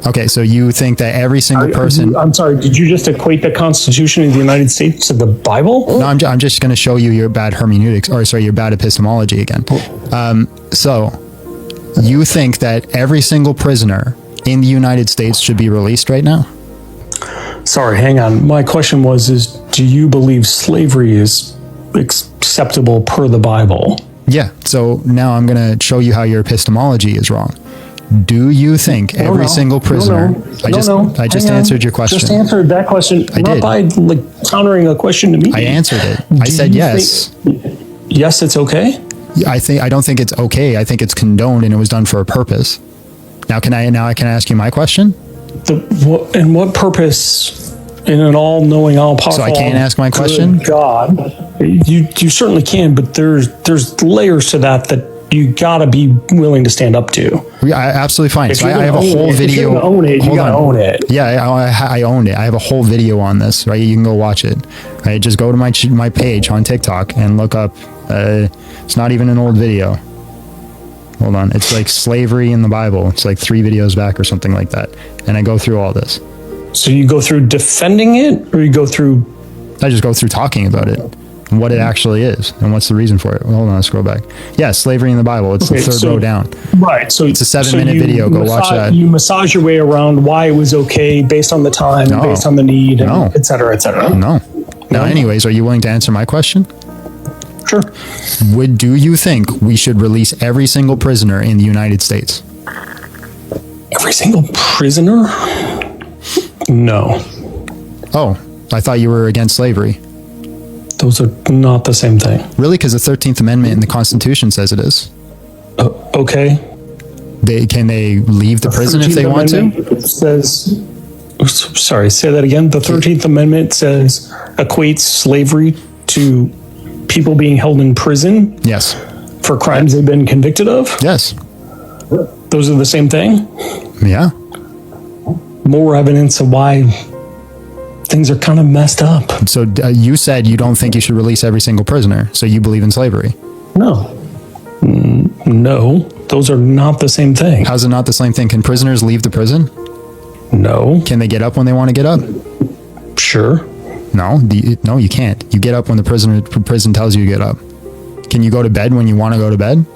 Okay, so you think that every single person... I'm sorry, did you just equate the Constitution of the United States to the Bible? No, I'm just going to show you your bad hermeneutics, or sorry, your bad epistemology again. So you think that every single prisoner in the United States should be released right now? Sorry, hang on. My question is do you believe slavery is acceptable per the Bible? Yeah, so now I'm going to show you how your epistemology is wrong. Do you think every single prisoner... I just answered your question. Just answered that question. I not did. By countering a question to me. I answered it. I said yes. Yes, it's okay? I don't think it's okay. I think it's condoned and it was done for a purpose. Now can I ask you my question? In what purpose? In an all-knowing, all-powerful... So I can't ask my question? God. You certainly can, but there's layers to that you gotta be willing to stand up to. Yeah, absolutely fine. So I have a whole video. If you're gonna own it, you gotta own it. Yeah, I owned it. I have a whole video on this, right? You can go watch it. Right? Just go to my page on TikTok and look up. It's not even an old video. Hold on. It's like slavery in the Bible. It's like 3 videos back or something like that. And I go through all this. So you go through defending it, or you go through... I just go through talking about it. And what it actually is and what's the reason for it. Well, hold on, let's scroll back. Yeah, slavery in the Bible. It's the third row down. Right. So it's a 7-minute video. Go watch that. You massage your way around why it was okay based on the time, based on the need, et cetera, et cetera. No. Now, anyways, are you willing to answer my question? Sure. Do you think we should release every single prisoner in the United States? Every single prisoner? No. Oh, I thought you were against slavery. Those are not the same thing. Really? Because the 13th Amendment in the Constitution says it is. Okay. Can they leave the prison if they want to? It says... Sorry, say that again. The 13th Amendment equates slavery to people being held in prison. Yes. For crimes they've been convicted of? Yes. Those are the same thing? Yeah. More evidence of why things are kind of messed up. So you said you don't think you should release every single prisoner, so you believe in slavery? No. No, those are not the same thing. How's it not the same thing? Can prisoners leave the prison? No. Can they get up when they want to get up? Sure. No, no, you can't. You get up when the prison tells you to get up. Can you go to bed when you want to go to bed?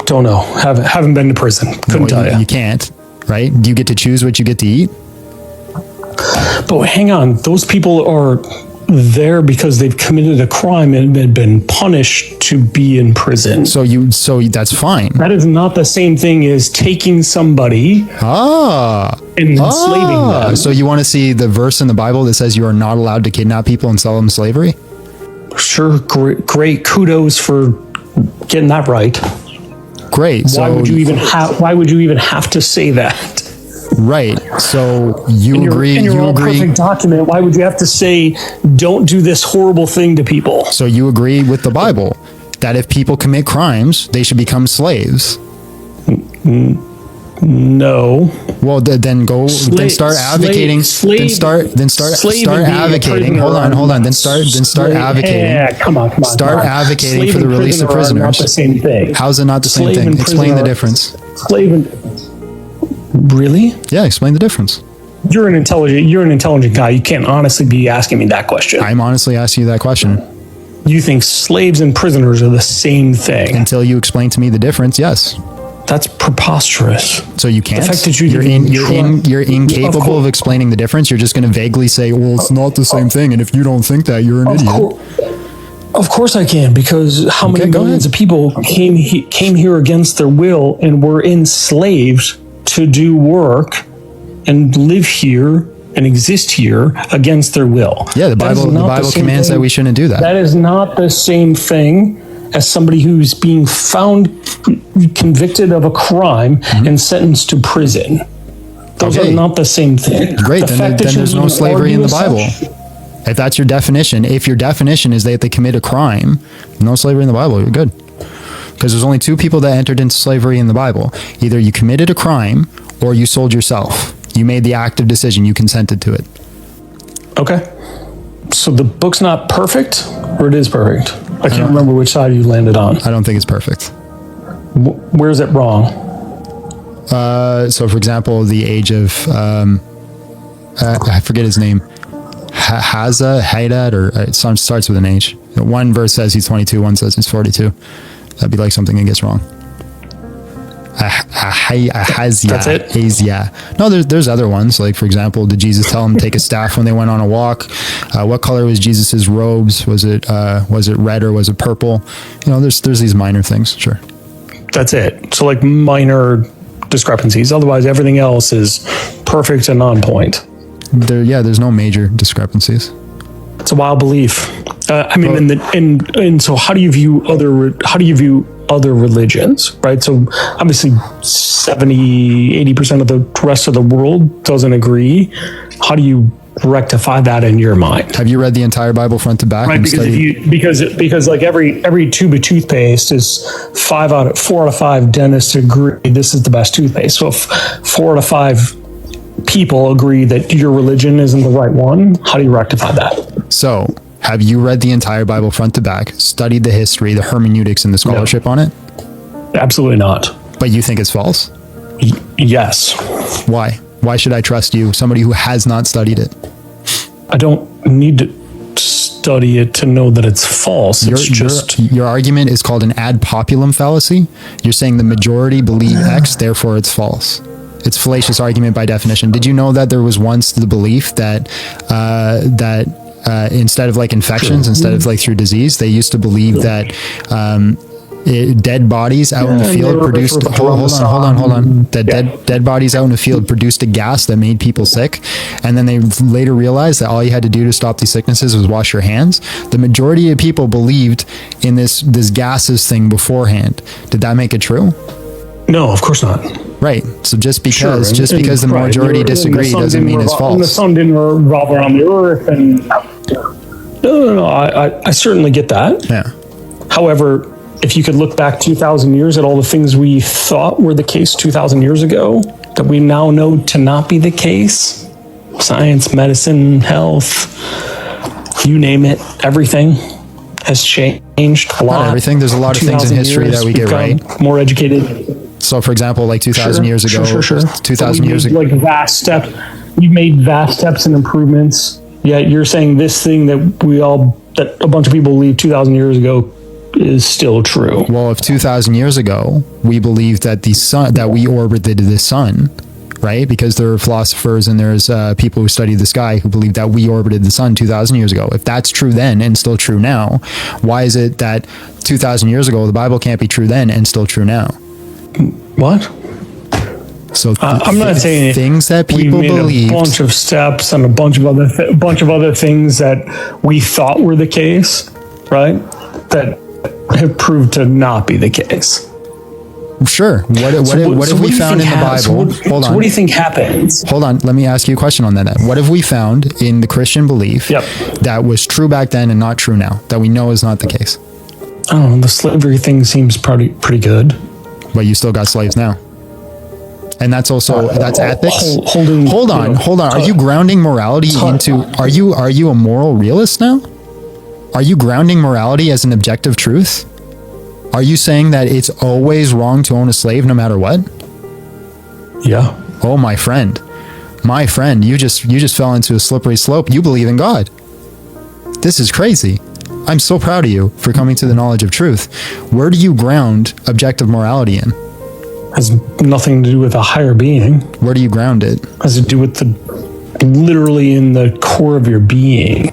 Don't know. Haven't been to prison. Couldn't tell you. You can't, right? Do you get to choose what you get to eat? But hang on, those people are there because they've committed a crime and had been punished to be in prison. So that's fine. That is not the same thing as taking somebody and enslaving them. So you want to see the verse in the Bible that says you are not allowed to kidnap people and sell them slavery? Sure, great. Kudos for getting that right. Great. Why would you even have to say that? Right. So you agree. In your perfect document, why would you have to say, don't do this horrible thing to people? So you agree with the Bible that if people commit crimes, they should become slaves? No. Well, then start advocating. Start advocating. Hold on. Then start advocating. Yeah, come on. Start advocating for the release of prisoners. Not the same thing. How's it not the same thing? Explain the difference. Really? Yeah, explain the difference. You're an intelligent guy. You can't honestly be asking me that question. I'm honestly asking you that question. You think slaves and prisoners are the same thing? Until you explain to me the difference, yes. That's preposterous. So you can't. The fact that you're incapable of explaining the difference. You're just going to vaguely say, "Well, it's not the same thing." And if you don't think that, you're an idiot. Of course I can, because how many millions of people came here against their will and were enslaved to do work and live here and exist here against their will? Yeah, the Bible commands that we shouldn't do that. That is not the same thing as somebody who's being found convicted of a crime and sentenced to prison. Those are not the same thing. Great, then there's no slavery in the Bible. If that's your definition, if your definition is that they commit a crime, no slavery in the Bible, you're good. Because there's only two people that entered into slavery in the Bible. Either you committed a crime or you sold yourself. You made the active decision. You consented to it. Okay. So the book's not perfect, or it is perfect? I can't remember which side you landed on. I don't think it's perfect. Where's it wrong? So, for example, the age of, I forget his name, Haddad, or it starts with an H. One verse says he's 22, one says he's 42. That'd be like something that gets wrong. That's it? No, there's other ones. Like, for example, did Jesus tell him to take a staff when they went on a walk? What color was Jesus's robes? Was it red or was it purple? There's these minor things. Sure. That's it. So like minor discrepancies. Otherwise, everything else is perfect and on point. There's no major discrepancies. It's a wild belief. So how do you view other religions, right? So obviously 70-80% of the rest of the world doesn't agree. How do you rectify that in your mind? Have you read the entire Bible front to back? Right, because like every tube of toothpaste is 4 out of 5 dentists agree this is the best toothpaste. So if 4 out of 5 people agree that your religion isn't the right one, how do you rectify that? So, have you read the entire Bible front to back, studied the history, the hermeneutics, and the scholarship on it? Absolutely not. But you think it's false? Yes. Why? Why should I trust you, somebody who has not studied it? I don't need to study it to know that it's false. Your argument is called an ad populum fallacy. You're saying the majority believe X, therefore it's false. It's a fallacious argument by definition. Did you know that there was once the belief that instead of like infections, instead of like through disease, they used to believe that dead bodies out in the field produced. Hold on. That dead bodies out in the field produced a gas that made people sick, and then they later realized that all you had to do to stop these sicknesses was wash your hands. The majority of people believed in this gases thing beforehand. Did that make it true? No, of course not. Right. So just because the majority disagree doesn't mean it's false. And the sun didn't revolve around the earth, and no. I certainly get that. Yeah. However, if you could look back 2,000 years at all the things we thought were the case 2,000 years ago that we now know to not be the case, science, medicine, health, you name it, everything has changed a lot. Not everything. There's a lot of things in history that we get right. More educated. So, for example, like 2,000 years ago, 2,000 years ago, like vast steps. You've made vast steps and improvements. Yet you're saying this thing that a bunch of people believe 2,000 years ago is still true. Well, if 2,000 years ago we believed that the sun, that we orbited the sun, right? Because there are philosophers and there's people who study the sky who believe that we orbited the sun 2,000 years ago. If that's true then and still true now, why is it that 2,000 years ago the Bible can't be true then and still true now? What? So I'm not saying things that people believe. A bunch of steps and a bunch of other things that we thought were the case, right? That have proved to not be the case. Sure. What have we found in the Bible? Hold on. What do you think happens? Hold on. Let me ask you a question on that. Then. What have we found in the Christian belief that was true back then and not true now, that we know is not the case? I don't know. The slavery thing seems pretty good. But you still got slaves now. And that's also, that's ethics? Hold on. Are you grounding morality into, are you a moral realist now? Are you grounding morality as an objective truth? Are you saying that it's always wrong to own a slave no matter what? Yeah. Oh, my friend, you just fell into a slippery slope. You believe in God. This is crazy. I'm so proud of you for coming to the knowledge of truth. Where do you ground objective morality in? Has nothing to do with a higher being. Where do you ground it? Has to do with literally in the core of your being.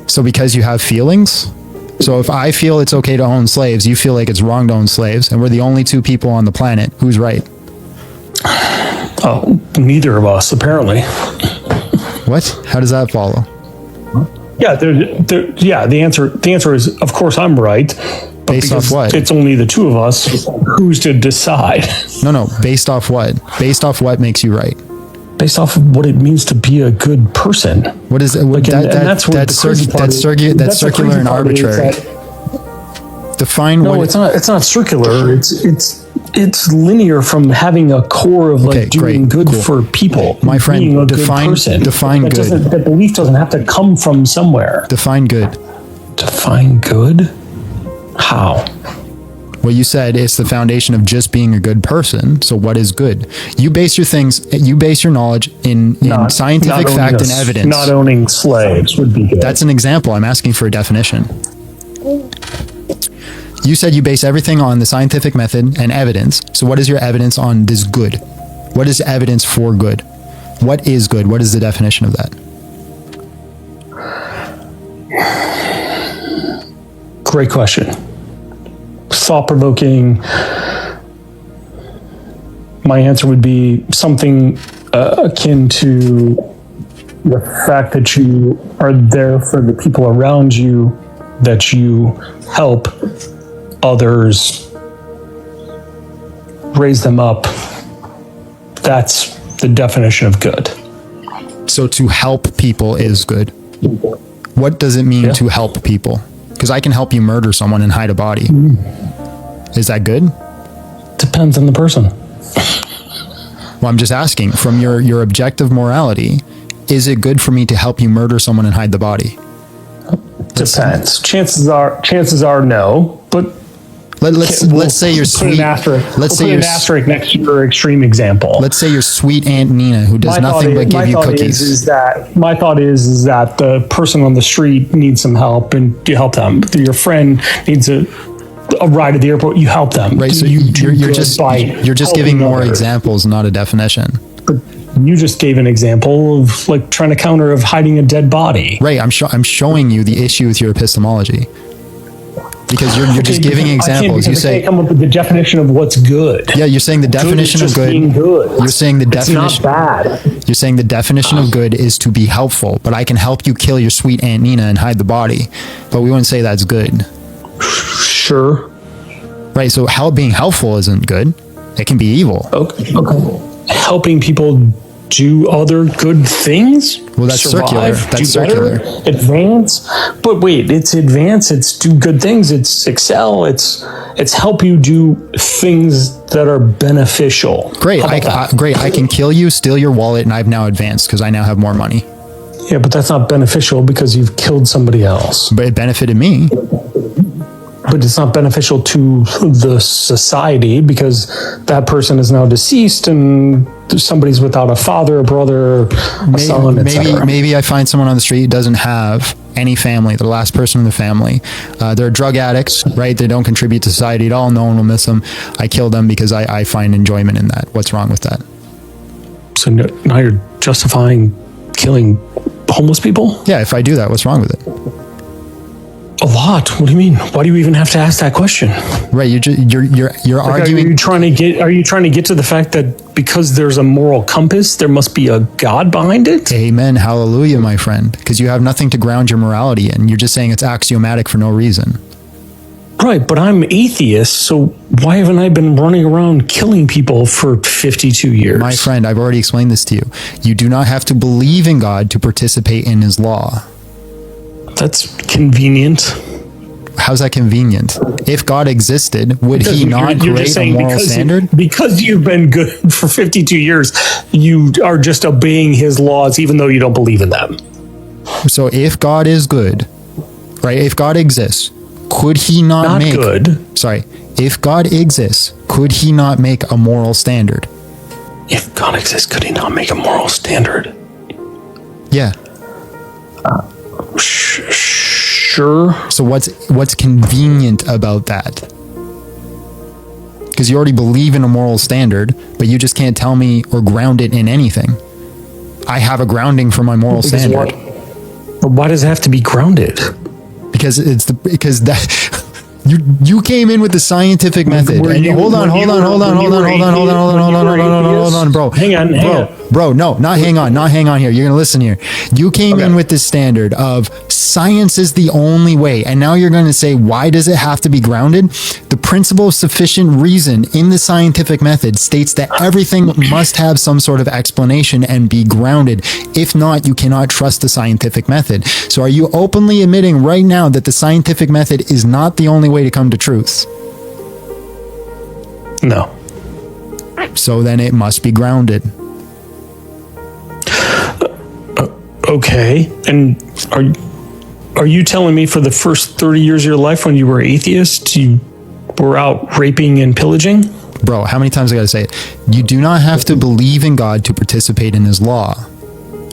So because you have feelings? So if I feel it's okay to own slaves, you feel like it's wrong to own slaves, and we're the only two people on the planet. Who's right? Oh, neither of us, apparently. What? How does that follow? Yeah, the answer is, of course, I'm right. Based off what? It's only the two of us. Who's to decide? No. Based off what? Based off what makes you right? Based off of what it means to be a good person. What is it? That's circular and arbitrary. Define what. No, it's not circular. It's linear from having a core of doing good for people. My friend, being a define good. That belief doesn't have to come from somewhere. Define good. Define good? How? Well, you said it's the foundation of just being a good person. So what is good? You base your knowledge in scientific fact and evidence. Not owning slaves would be good. That's an example. I'm asking for a definition. You said you base everything on the scientific method and evidence. So what is your evidence on this good? What is evidence for good? What is good? What is the definition of that? Great question. Thought-provoking. My answer would be something akin to the fact that you are there for the people around you, that you help others, raise them up. That's the definition of good. So to help people is good. What does it mean to help people? Because I can help you murder someone and hide a body. Is that good? Depends on the person. Well, I'm just asking, from your objective morality, is it good for me to help you murder someone and hide the body? Depends. Chances are no, but let's say you're sweet. Let's say you're an asterisk next to your extreme example. Let's say your sweet Aunt Nina, who does nothing but give you cookies. My thought is that the person on the street needs some help, and you help them. Your friend needs a ride at the airport, you help them. Right. So you're just giving more examples, not a definition. But you just gave an example of trying to counter of hiding a dead body. Right. I'm showing you the issue with your epistemology. Because you're just giving examples. You say, I can't come up with the definition of what's good. Yeah, you're saying the definition of good. You're saying the definition. It's not bad. You're saying the definition of good is to be helpful, but I can help you kill your sweet Aunt Nina and hide the body, but we wouldn't say that's good. Sure. Right. So being helpful isn't good. It can be evil. Okay. Helping people do other good things. Well, that's circular. That's circular. Advance. But wait, it's advance. It's do good things. It's excel. It's help you do things that are beneficial. Great. Great. I can kill you, steal your wallet, and I've now advanced because I now have more money. Yeah, but that's not beneficial because you've killed somebody else. But it benefited me. But it's not beneficial to the society because that person is now deceased and somebody's without a father, a brother, a son, etc. Maybe I find someone on the street who doesn't have any family, the last person in the family. They're drug addicts, right? They don't contribute to society at all. No one will miss them. I kill them because I find enjoyment in that. What's wrong with that? So now you're justifying killing homeless people? Yeah, if I do that, what's wrong with it? A lot. What do you mean? Why do you even have to ask that question? Right, you're arguing. Are you trying to get to the fact that because there's a moral compass, there must be a God behind it? Amen, hallelujah, my friend. Because you have nothing to ground your morality in. You're just saying it's axiomatic for no reason. Right, but I'm atheist, so why haven't I been running around killing people for 52 years? My friend, I've already explained this to you. You do not have to believe in God to participate in his law. That's convenient. How's that convenient? If God existed, would he not create a moral standard? Because you've been good for 52 years, you are just obeying his laws even though you don't believe in them. So if God is good, right, if God exists, could he not make... good. Sorry. If God exists, could he not make a moral standard? If God exists, could he not make a moral standard? Yeah. Sure. So what's convenient about that? Because you already believe in a moral standard, but you just can't tell me or ground it in anything. I have a grounding for my moral standard. But why does it have to be grounded? Because you came in with the scientific method. Hold on, bro. Hang on. Bro, no, not hang on here. You're gonna listen here. You came in with this standard of science is the only way, and now you're gonna say, why does it have to be grounded? The principle of sufficient reason in the scientific method states that everything must have some sort of explanation and be grounded. If not, you cannot trust the scientific method. So are you openly admitting right now that the scientific method is not the only way to come to truth? No. So then it must be grounded. Okay. And are you telling me for the first 30 years of your life when you were atheist, you were out raping and pillaging? Bro, how many times I gotta say it? You do not have to believe in God to participate in his law.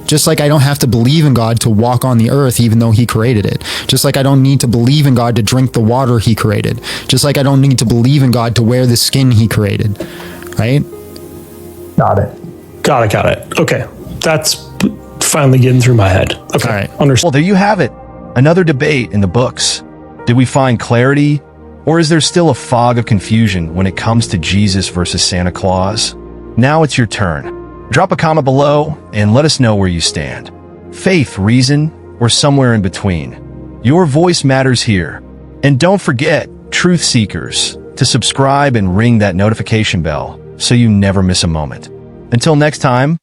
Just like I don't have to believe in God to walk on the earth even though he created it. Just like I don't need to believe in God to drink the water he created. Just like I don't need to believe in God to wear the skin he created. Right? Got it. Okay. That's finally getting through my head. Okay. All right. Understood. Well, there you have it. Another debate in the books. Did we find clarity, or is there still a fog of confusion when it comes to Jesus versus Santa Claus? Now it's your turn. Drop a comment below and let us know where you stand. Faith, reason, or somewhere in between. Your voice matters here. And don't forget, truth seekers, to subscribe and ring that notification bell so you never miss a moment. Until next time,